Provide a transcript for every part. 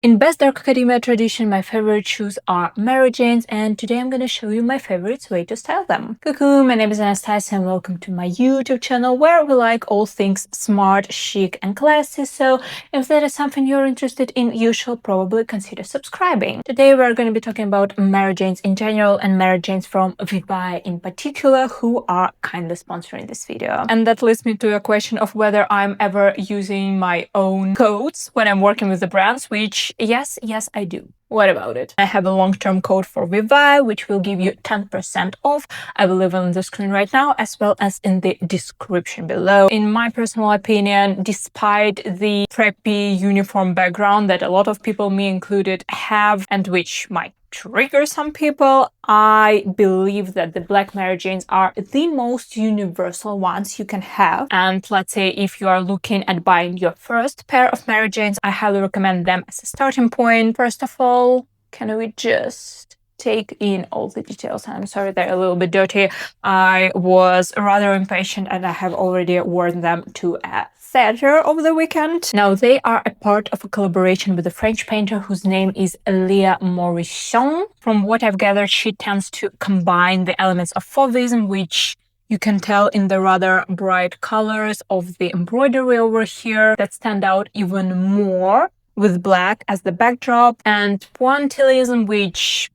In best dark academia tradition, my favorite shoes are Mary Jane's, and today I'm gonna show you my favorite way to style them. Cuckoo, my name is Anastasiia and welcome to my YouTube channel where we like all things smart, chic and classy, so if that is something you're interested in, you should probably consider subscribing. Today we're gonna be talking about Mary Jane's in general and Mary Jane's from VIVAIA in particular, who are kindly sponsoring this video. And that leads me to a question of whether I'm ever using my own codes when I'm working with the brands, which yes, I do. What about it? I have a long-term code for VIVAIA, which will give you 10% off. I will leave it on the screen right now, as well as in the description below. In my personal opinion, despite the preppy uniform background that a lot of people, me included, have, and which might trigger some people, I believe that the black Mary Janes are the most universal ones you can have. And let's say if you are looking at buying your first pair of Mary Janes, I highly recommend them as a starting point. First of all, can we just take in all the details? I'm sorry, they're a little bit dirty. I was rather impatient and I have already worn them to a theater over the weekend. Now, they are a part of a collaboration with a French painter whose name is Léa Morisson. From what I've gathered, she tends to combine the elements of Fauvism, which you can tell in the rather bright colors of the embroidery over here that stand out even more, with black as the backdrop, and pointillism, which,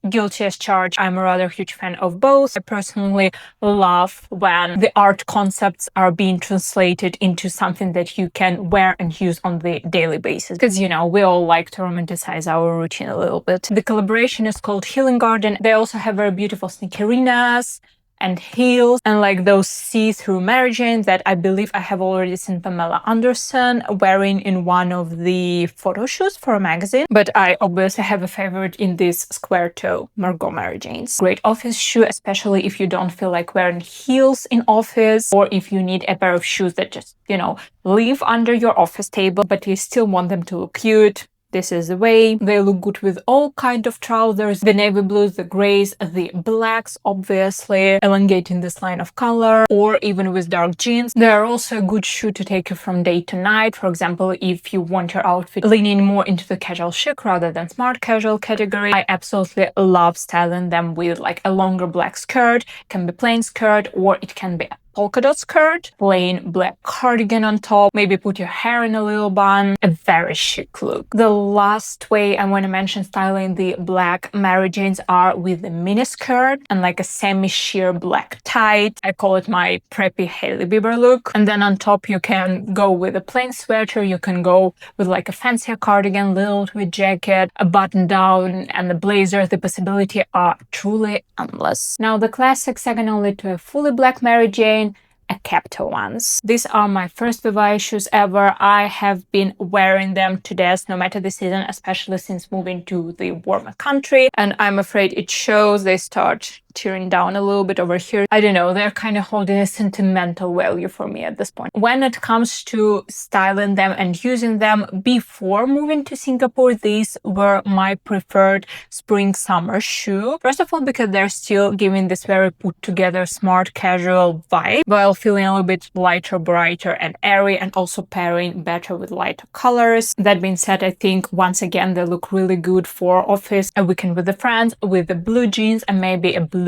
guilty as charged, I'm a rather huge fan of both. I personally love when the art concepts are being translated into something that you can wear and use on the daily basis. Because, you know, we all like to romanticize our routine a little bit. The collaboration is called Healing Garden. They also have very beautiful sneakerinas and heels, and like those see-through Mary Jane that I believe I have already seen Pamela Anderson wearing in one of the photo shoots for a magazine. But I obviously have a favorite in this square toe Margot Mary Janes. Great office shoe, especially if you don't feel like wearing heels in office, or if you need a pair of shoes that just, you know, live under your office table, but you still want them to look cute. This is the way. They look good with all kind of trousers, the navy blues, the grays, the blacks, obviously, elongating this line of color, or even with dark jeans. They are also a good shoe to take you from day to night. For example, if you want your outfit leaning more into the casual chic rather than smart casual category, I absolutely love styling them with like a longer black skirt. It can be plain skirt, or it can be a polka dot skirt, plain black cardigan on top, maybe put your hair in a little bun, a very chic look. The last way I want to mention styling the black Mary Janes are with a mini skirt and like a semi-sheer black tight. I call it my preppy Hailey Bieber look. And then on top you can go with a plain sweater, you can go with like a fancier cardigan, little tweed jacket, a button down and a blazer. The possibilities are truly endless. Now, the classics second only to a fully black Mary Jane, a capto ones. These are my first VIVAIA shoes ever. I have been wearing them to death no matter the season, especially since moving to the warmer country, and I'm afraid it shows. They start tearing down a little bit over here. I don't know, they're kind of holding a sentimental value for me at this point. When it comes to styling them and using them before moving to Singapore, these were my preferred spring-summer shoe. First of all, because they're still giving this very put-together, smart, casual vibe, while feeling a little bit lighter, brighter, and airy, and also pairing better with lighter colors. That being said, I think once again they look really good for office, a weekend with the friends, with the blue jeans and maybe a blue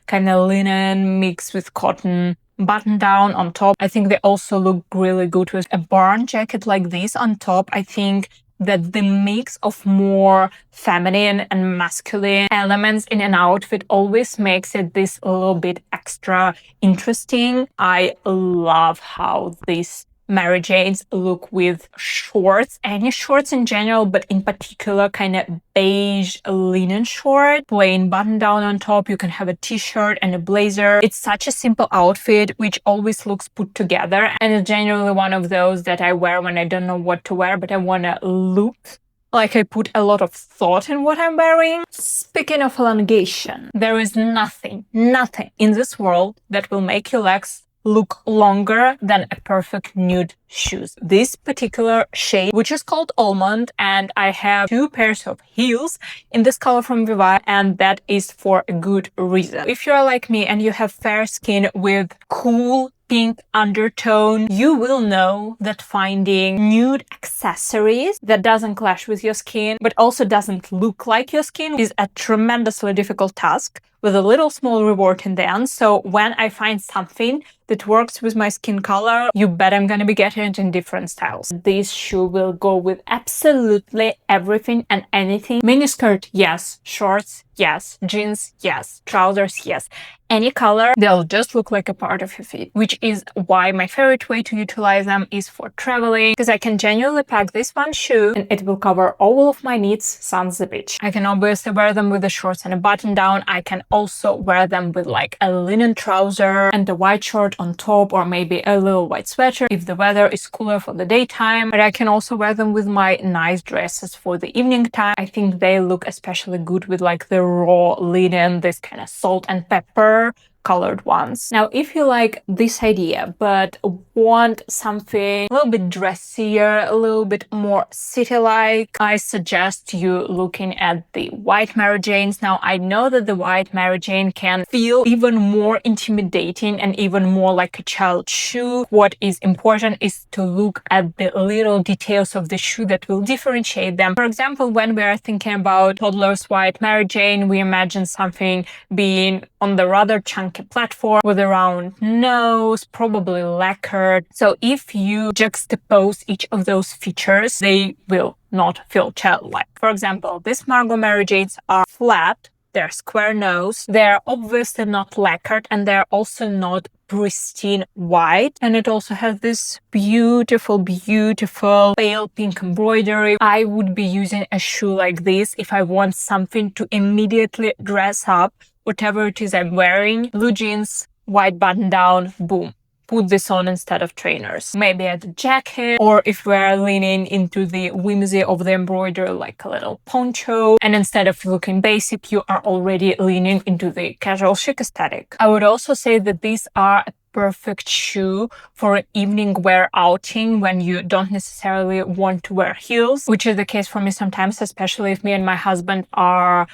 kind of linen mixed with cotton button down on top. I think they also look really good with a barn jacket like this on top. I think that the mix of more feminine and masculine elements in an outfit always makes it this a little bit extra interesting. I love how this Mary Janes look with shorts, any shorts in general, but in particular kind of beige linen short, plain button down on top. You can have a t-shirt and a blazer. It's such a simple outfit which always looks put together, and it's generally one of those that I wear when I don't know what to wear, but I want to look like I put a lot of thought in what I'm wearing. Speaking of elongation, there is nothing in this world that will make your legs look longer than a perfect nude shoes. This particular shade, which is called Almond, and I have 2 pairs of heels in this color from VIVAIA, and that is for a good reason. If you're like me and you have fair skin with cool pink undertone, you will know that finding nude accessories that doesn't clash with your skin, but also doesn't look like your skin is a tremendously difficult task with a little small reward in the end. So when I find something that works with my skin color, you bet I'm gonna be getting it in different styles. This shoe will go with absolutely everything and anything. Miniskirt, yes. Shorts, yes. Jeans, yes. Trousers, yes. Any color, they'll just look like a part of your feet, which is why my favorite way to utilize them is for traveling, because I can genuinely pack this one shoe and it will cover all of my needs sans the beach. I can obviously wear them with the shorts and a button down. I can also wear them with like a linen trouser and a white short on top, or maybe a little white sweater if the weather is cooler for the daytime. But I can also wear them with my nice dresses for the evening time. I think they look especially good with like the raw linen, this kind of salt and pepper colored ones. Now, if you like this idea but want something a little bit dressier, a little bit more city-like, I suggest you looking at the white Mary Janes. Now, I know that the white Mary Jane can feel even more intimidating and even more like a child shoe. What is important is to look at the little details of the shoe that will differentiate them. For example, when we are thinking about toddler's white Mary Jane, we imagine something being on the rather chunky platform with a round nose, probably lacquered. So if you juxtapose each of those features, they will not feel childlike. For example, these Margot Mary Janes are flat, they're square nose, they're obviously not lacquered, and they're also not pristine white. And it also has this beautiful, beautiful pale pink embroidery. I would be using a shoe like this if I want something to immediately dress up whatever it is I'm wearing. Blue jeans, white button down, boom. Put this on instead of trainers. Maybe add a jacket, or if we're leaning into the whimsy of the embroidery, like a little poncho. And instead of looking basic, you are already leaning into the casual chic aesthetic. I would also say that these are a perfect shoe for an evening wear outing when you don't necessarily want to wear heels, which is the case for me sometimes, especially if me and my husband are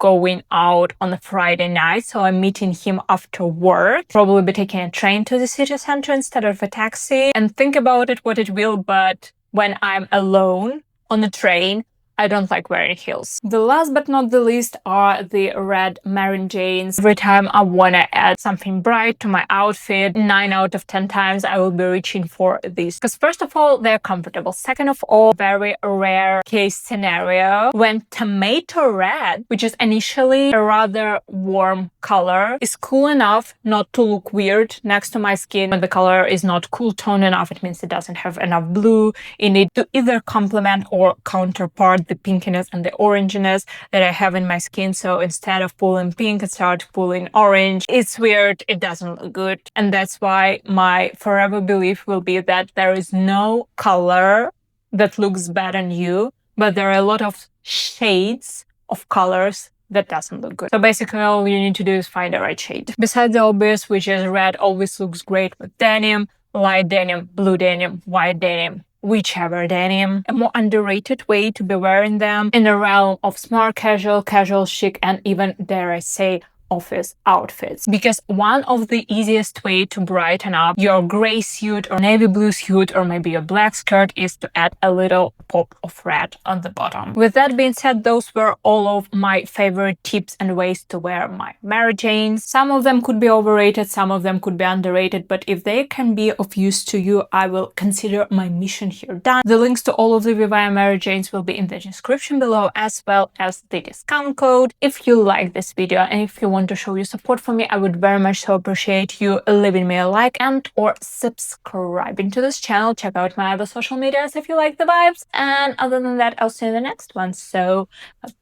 going out on a Friday night. So I'm meeting him after work, probably be taking a train to the city center instead of a taxi. And think about it what it will, but when I'm alone on a train, I don't like wearing heels. The last but not the least are the red Mary Janes. Every time I want to add something bright to my outfit, 9 out of 10 times I will be reaching for these. Because first of all, they're comfortable. Second of all, very rare case scenario when tomato red, which is initially a rather warm color, is cool enough not to look weird next to my skin. When the color is not cool tone enough, it means it doesn't have enough blue in it to either complement or counterpart the pinkiness and the orangeness that I have in my skin. So instead of pulling pink, I start pulling orange. It's weird. It doesn't look good. And that's why my forever belief will be that there is no color that looks bad on you, but there are a lot of shades of colors that doesn't look good. So basically all you need to do is find the right shade. Besides the obvious, which is red always looks great with denim, light denim, blue denim, white denim, whichever denim. A more underrated way to be wearing them in the realm of smart casual, casual chic, and even, dare I say, office outfits, because one of the easiest way to brighten up your gray suit or navy blue suit or maybe your black skirt is to add a little pop of red on the bottom. With that being said, those were all of my favorite tips and ways to wear my Mary Janes. Some of them could be overrated, some of them could be underrated, but if they can be of use to you, I will consider my mission here done. The links to all of the VIVAIA Mary Janes will be in the description below, as well as the discount code. If you like this video and if you want to show your support for me, I would very much so appreciate you leaving me a like and or subscribing to this channel. Check out my other social medias if you like the vibes. And other than that, I'll see you in the next one. So,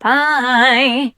bye-bye!